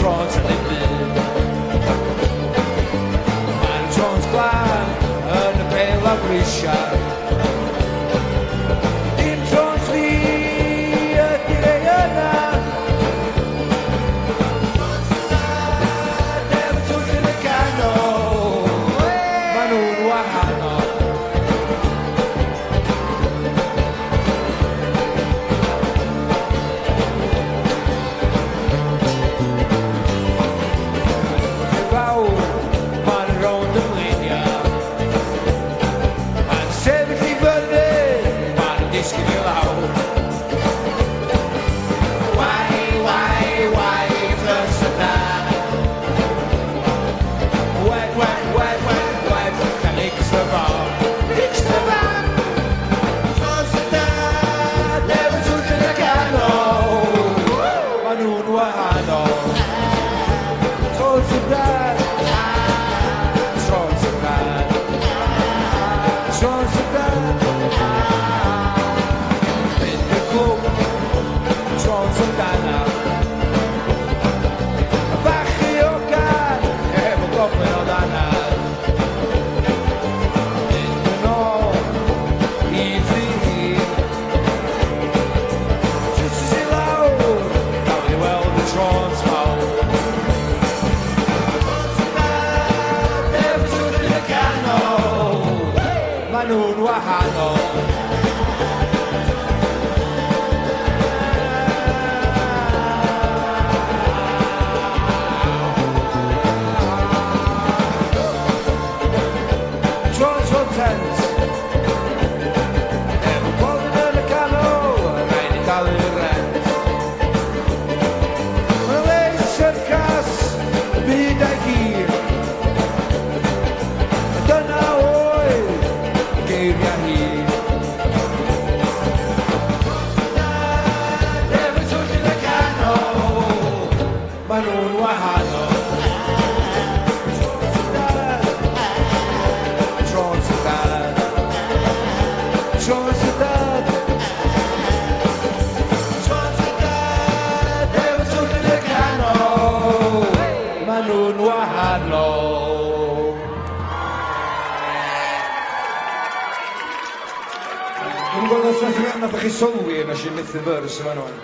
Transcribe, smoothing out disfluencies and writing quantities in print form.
Trons yn ei byd. Mae'n Trons glân yn y pêl a brisiau. Dim Trons fi ydy'r ei yna. Efo twll yn y canol, maen nhw'n wahanol. Maen nhw'n wahanol. Trons o'r tent, efo bolyn yn y canol, rhaid i gael ei rent. Mae'n leis syrcas, y byd a'i hir. Dyna oedd geiriau hir. Efo twll yn y canol, maen nhw'n wahanol. Trons y dad, Trons y dad, Trons y dad, efo twll yn y canol, maen nhw'n wahanol. Dwi'n gwybod os ydych chi'n sylwi, nes i methu fyrs yma nhw'n.